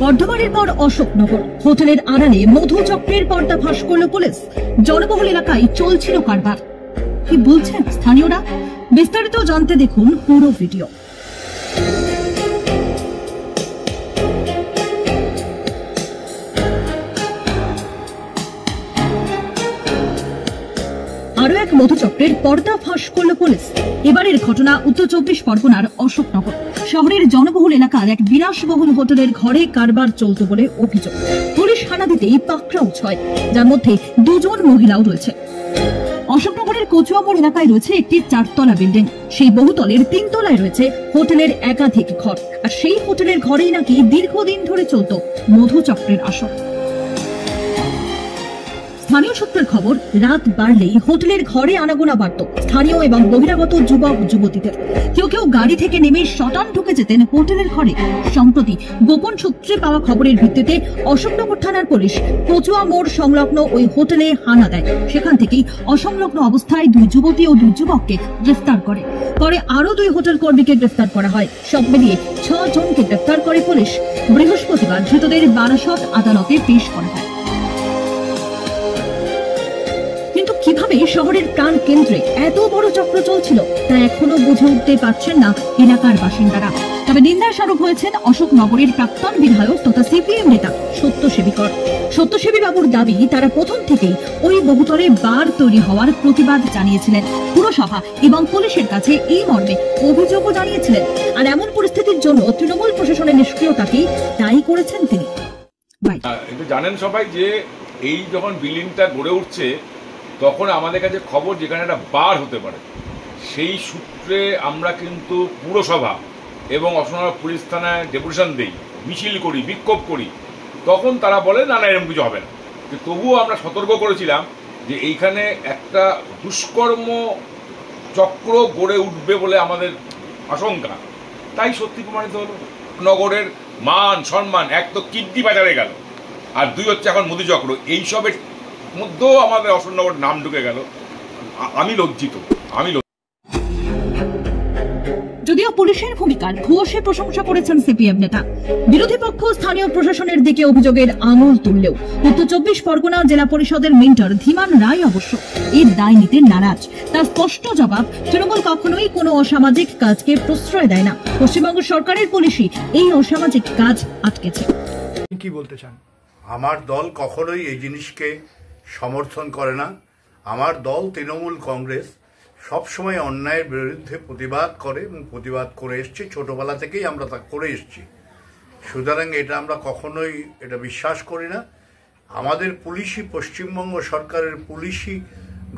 বর্ধমানের পর অশোকনগর হোটেলের আড়ালে মধু চক্রের পর্দা ফাঁস করল পুলিশ। জনবহুল এলাকায় চলছিল কারবার। কি বলছেন স্থানীয়রা, বিস্তারিত জানতে দেখুন পুরো ভিডিও। আরো এক মধুচক্রের পর্দা ফাঁস করল পুলিশ। এবারের ঘটনা উত্তর 24 পরগনার অশোকনগর শহরের জনবহুল এলাকার এক বিলাসবহুল হোটেলের ঘরে কারবার চলত বলে অভিযোগ। পুলিশ হানা দিতেই পাকড়াও ছয়, যার মধ্যে দুজন মহিলাও রয়েছে। অশোকনগরের কচুয়ামোড় এলাকায় রয়েছে একটি 4 তলা বিল্ডিং। সেই বহুতলের 3 তলায় রয়েছে হোটেলের একাধিক ঘর, আর সেই হোটেলের ঘরেই নাকি দীর্ঘদিন ধরে চলত মধুচক্রের আসর। স্থানীয় সূত্রের খবর, রাত বাড়লেই হোটেলের ঘরে আনাগোনা বাড়ত স্থানীয় এবং বহিরাগত যুবক যুবতীদের। কেউ কেউ গাড়ি থেকে নেমে শটান ঢুকে যেতেন হোটেলের ঘরে। সম্প্রতি গোপন সূত্রে পাওয়া খবরের ভিত্তিতে অশোকনগর থানার পুলিশ কচুয়া মোড় সংলগ্ন ওই হোটেলে হানা দেয়। সেখান থেকেই অসংলগ্ন অবস্থায় 2 যুবতী ও 2 যুবককে গ্রেফতার করে। পরে আরো 2 হোটেল কর্মীকে গ্রেফতার করা হয়। সব মিলিয়ে 6 জনকে গ্রেফতার করে পুলিশ। বৃহস্পতিবার ধৃতদের বারাসত আদালতে পেশ করা হয়। কিভাবে শহরের প্রাণ কেন্দ্রে এত বড় চক্র চলছিল তা এখনো বুঝে উঠতে পারছেন না এলাকার বাসিন্দারা। তবে নিন্দার স্বরূপ হয়েছেন অশোকনগরের প্রাক্তন বিধায়ক তথা সিপিএম নেতা সত্যসেবী বাবুর দাবি, তারা প্রথম থেকেই ওই বহুতলে বার তৈরি হওয়ার প্রতিবাদ জানিয়েছিলেন। পুরসভা এবং পুলিশের কাছে এই মর্মে অভিযোগও জানিয়েছিলেন। আর এমন পরিস্থিতির জন্য তৃণমূল প্রশাসনের নিষ্ক্রিয়তাকেই দায়ী করেছেন তিনি। জানেন সবাই যে এই যখন বিল্ডিংটা গড়ে উঠছে তখন আমাদের কাছে খবর যেখানে একটা বার হতে পারে, সেই সূত্রে আমরা কিন্তু পুরসভা এবং অশোকনগর পুলিশ থানায় ডেপুটেশন দিই, মিছিল করি, বিক্ষোভ করি। তখন তারা বলে না না এরকম কিছু হবে না। তবুও আমরা সতর্ক করেছিলাম যে এইখানে একটা দুষ্কর্ম চক্র গড়ে উঠবে বলে আমাদের আশঙ্কা। তাই সত্যি প্রমাণিত হলো। নগরের মান সম্মান এক তো কিডনি বাজারে গেল, আর 2 হচ্ছে এখন মধুচক্র। এইসবের মধ্যেও আমাদের অশোকনগর নাম ঢুকে গেল। আমি লজ্জিত। যদিও পুলিশের ভূমিকার ভূয়সী প্রশংসা করেছেন সিপিএম নেতা। বিরোধী পক্ষ স্থানীয় প্রশাসনের দিকে অভিযোগের আঙুল তুললেও উত্তর 24 পরগনা জেলা পরিষদের মেন্টর ধীমান রায় অবশ্য এর দায় নিতে নারাজ। তার স্পষ্ট জবাব, তৃণমূল কখনোই কোনো অসামাজিক কাজকে প্রশ্রয় দেয় না। পশ্চিমবঙ্গ সরকারের পুলিশই এই অসামাজিক কাজ আটকেছে। কি বলতে চান? আমার দল কখনোই এই জিনিসকে সমর্থন করে না। আমার দল তৃণমূল কংগ্রেস সবসময় অন্যায়ের বিরুদ্ধে প্রতিবাদ করে এবং প্রতিবাদ করে এসছি। ছোটবেলা থেকেই আমরা তা করে এসছি। সুতরাং এটা আমরা কখনোই এটা বিশ্বাস করি না। আমাদের পুলিশই, পশ্চিমবঙ্গ সরকারের পুলিশই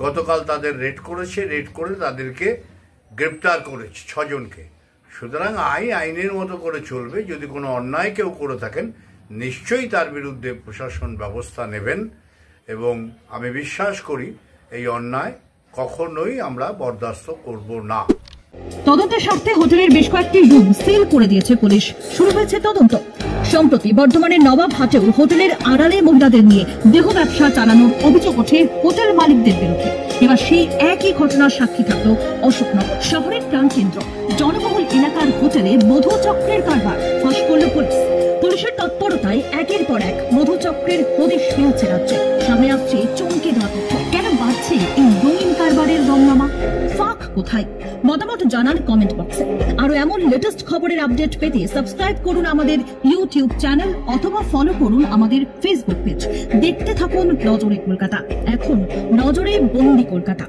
গতকাল তাদের রেড করেছে, রেড করে তাদেরকে গ্রেপ্তার করেছে 6 জনকে। সুতরাং আইনের মতো করে চলবে। যদি কোনো অন্যায় কেউ করে থাকেন নিশ্চয়ই তার বিরুদ্ধে প্রশাসন ব্যবস্থা নেবেন, এবং আমি বিশ্বাস করি এই অন্যায় কখনোই আমরা বরদাস্ত করব না। তদন্তের স্বার্থে হোটেলের বেশ কয়েকটি রুম সিল করে দিয়েছে পুলিশ। শুরু হয়েছে তদন্ত। সম্প্রতি বর্ধমানের নবাবহাটেও হোটেলের আড়ালে মহিলাদের নিয়ে দেহ ব্যবসা চালানোর অভিযোগ ওঠে হোটেল মালিকদের বিরুদ্ধে। এবার সেই একই ঘটনার সাক্ষী থাকলো অশোকনগর শহরের প্রাণকেন্দ্র জনবহুল এলাকার হোটেলে মধুচক্রের কারবার ফাঁস করল পুলিশ। পুলিশের তৎপরতায় একের পর এক মধুচক্রের হদিশ মিলছে রাজ্যে। সামনে আসছে চমকে দেওয়া তথ্য। কেন বাড়ছে এই রঙিন কারবারের রমনামা? ফাঁক কোথায়? মতামত জানান কমেন্ট বক্সে। আরো এমন লেটেস্ট খবরের আপডেট পেতে সাবস্ক্রাইব করুন আমাদের ইউটিউব চ্যানেল অথবা ফলো করুন আমাদের ফেসবুক পেজ। দেখতে থাকুন নজরে কলকাতা। এখন নজরে বন্দি কলকাতা।